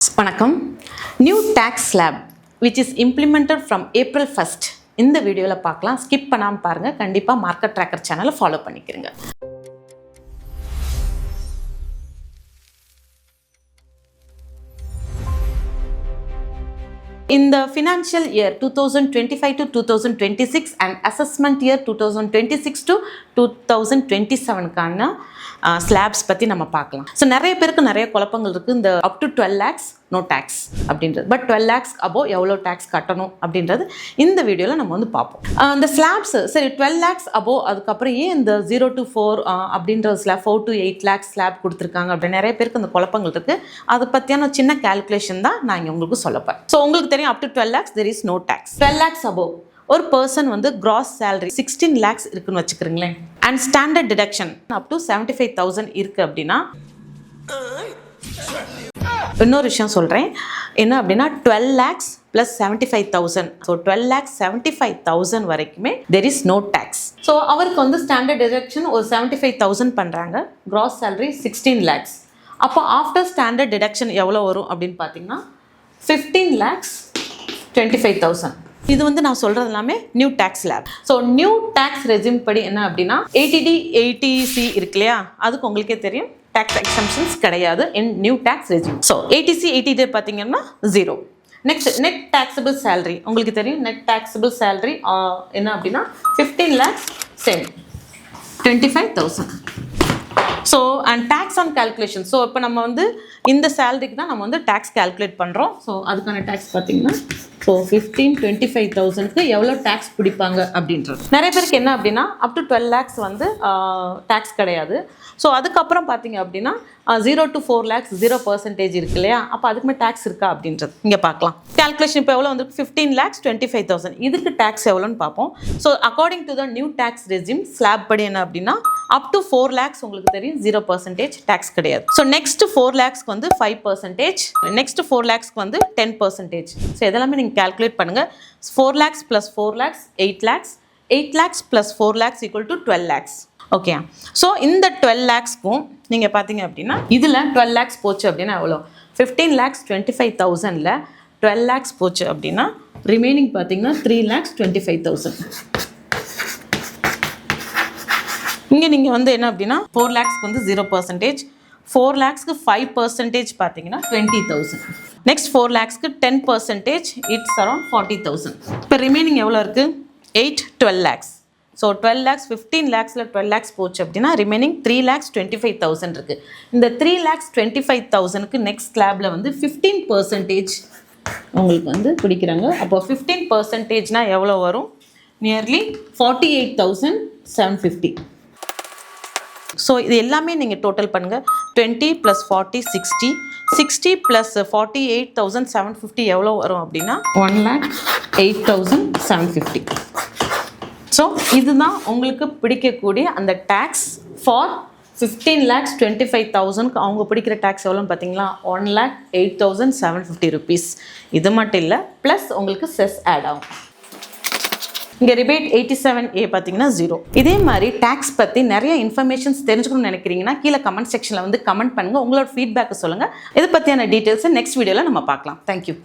வணக்கம். New tax slab which is implemented from April 1st இந்த வீடியோவில் பார்க்கலாம். ஸ்கிப் பண்ணாமல் பாருங்கள். கண்டிப்பாக மார்க்கெட் ட்ராக்கர் சேனலை follow பண்ணிக்கிறங்க. In the financial year 2025 to 2026 and assessment year 2026 to 2027 கான ஸ்லாப்ஸ் பற்றி நம்ம பார்க்கலாம். ஸோ நிறைய பேருக்கு நிறைய குழப்பங்கள் இருக்குது. இந்த up to 12 lakhs no tax அப்படின்றது, பட் 12 lakhs above எவ்வளோ டேக்ஸ் கட்டணும் அப்படின்றது இந்த வீடியோவில் நம்ம வந்து பார்ப்போம். இந்த ஸ்லாப்ஸ் சரி 12 lakhs above, அதுக்கப்புறம் ஏன் இந்த 0 to 4 அப்படின்ற ஸ்லாப் 4 to 8 lakhs ஸ்லாப் கொடுத்துருக்காங்க அப்படின்னு நிறைய பேருக்கு அந்த குழப்பங்கள் இருக்குது. அதை பற்றியான சின்ன கேல்குலேஷன் தான் நான் இங்கே உங்களுக்கு சொல்லப்பேன். ஸோ உங்களுக்கு தெரியும் அப் to 12 lakhs there is no tax. 12 lakhs above ஒரு பர்சன் வந்து கிராஸ் சேலரி 16 lakhs இருக்குன்னு வச்சுக்கிறீங்களேன், and standard deduction up to 75,000 இருக்குது அப்படின்னா, இன்னொரு விஷயம் சொல்கிறேன் என்ன அப்படின்னா 12 lakhs + 75,000. ஸோ 12 lakhs 75,000 வரைக்குமே there is no tax. So அவருக்கு வந்து ஸ்டாண்டர்ட் டிடக்ஷன் ஒரு 75,000 பண்ணுறாங்க, கிராஸ் சேலரி 16 lakhs. அப்போ ஆஃப்டர் ஸ்டாண்டர்ட் டிடக்ஷன் எவ்வளோ வரும் அப்படின்னு பார்த்தீங்கன்னா 15 lakhs 25,000. இது வந்து நான் சொல்கிறது எல்லாமே new tax slab. So new tax regime படி என்ன அப்படின்னா 80D 80C இருக்கு இல்லையா, அதுக்கு உங்களுக்கே தெரியும் டேக்ஸ் எக்ஸம்ஷன்ஸ் கிடையாது in new tax regime. So 80C 80D பார்த்தீங்கன்னா 0. நெக்ஸ்ட் நெட் டேக்ஸபிள் சேலரி உங்களுக்கு தெரியும். நெட் டேக்ஸபிள் சேலரி என்ன அப்படின்னா 15 lakhs same 25,000. So and tax on calculation. So இப்போ நம்ம வந்து இந்த சேலரிக்கு தான் நம்ம வந்து டேக்ஸ் கேல்குலேட் பண்ணுறோம். ஸோ அதுக்கான டேக்ஸ் பார்த்தீங்கன்னா ஸோ 15-25,000க்கு எவ்வளோ டேக்ஸ் பிடிப்பாங்க அப்படின்றது. நிறைய பேருக்கு என்ன அப்படின்னா அப் டு 12 lakhs வந்து டேக்ஸ் கிடையாது. ஸோ அதுக்கப்புறம் பார்த்தீங்க அப்படின்னா 0 to 4 lakhs 0% இருக்கு இல்லையா, அப்போ அதுக்குமே டேக்ஸ் இருக்கா அப்படின்றது இங்கே பார்க்கலாம். கேல்குலேஷன் இப்போ எவ்வளோ வந்து 15 lakhs 25,000, இதுக்கு டேக்ஸ் எவ்வளோன்னு பார்ப்போம். So according to the new tax regime slab படி என்ன அப்படின்னா அப் டு 4 lakhs உங்களுக்கு தெரியும் 0% டேக்ஸ் கிடையாது. ஸோ நெக்ஸ்ட் 4 lakhsக்கு வந்து 5%, நெக்ஸ்ட் 4 lakhsக்கு வந்து 10%. ஸோ இதெல்லாமே நீங்கள் கேல்குலேட் பண்ணுங்கள். 4 lakhs + 4 lakhs 8 lakhs, 8 lakhs + 4 lakhs = 12 lakhs. Okay, so இந்த 12 lakhsக்கும் நீங்கள் பார்த்தீங்க அப்படின்னா இதில் 12 lakhs போச்சு அப்படின்னா எவ்வளோ, 15 lakhs 25,000ல் 12 lakhs போச்சு அப்படின்னா ரிமைனிங் பார்த்தீங்கன்னா 3 lakhs 25,000. இங்கே நீங்கள் வந்து என்ன அப்படின்னா 4 lakhsக்கு வந்து 0%, 4 lakhsக்கு 5% பார்த்தீங்கன்னா 20,000. Next 4 lakhsக்கு 10% it's around 40,000. இப்போ ரிமைனிங் எவ்வளோ இருக்குது 8 12 lakhs. ஸோ 12 lakhs 15 lakhsல 12 lakhs போச்சு அப்படின்னா ரிமைனிங் 3 lakhs 25,000 இருக்குது. இந்த 3 lakhs 25,000க்கு நெக்ஸ்ட் ஸ்லாபில் வந்து 15% உங்களுக்கு வந்து பிடிக்கிறாங்க. அப்போ 15%னா எவ்வளோ வரும், நியர்லி 48,750. ஸோ இது எல்லாமே நீங்கள் டோட்டல் பண்ணுங்கள். 20 + 40 60, 60 + 48,750 எவ்வளோ வரும் அப்படின்னா 1,08,750. ஸோ இதுதான் உங்களுக்கு பிடிக்கக்கூடிய அந்த டேக்ஸ் ஃபார் 15 lakhs 25,000க்கு அவங்க பிடிக்கிற டேக்ஸ் எவ்வளோன்னு பார்த்தீங்களா 1,08,750 rupees. இது மட்டும் இல்லை, ப்ளஸ் உங்களுக்கு செஸ் ஆட் ஆகும். இங்கே ரிபேட் 87A பார்த்தீங்கன்னா 0. இதே மாதிரி டேக்ஸ் பற்றி நிறைய இன்ஃபர்மேஷன்ஸ் தெரிஞ்சுக்கணும்னு நினைக்கிறீங்கன்னா கீழே கமெண்ட் செக்ஷனில் வந்து கமெண்ட் பண்ணுங்கள். உங்களோட ஃபீட்பேக்கை சொல்லுங்கள். இதை பற்றியான டீட்டெயில்ஸை நெக்ஸ்ட் வீடியோவில் நம்ம பார்க்கலாம். தேங்க்யூ.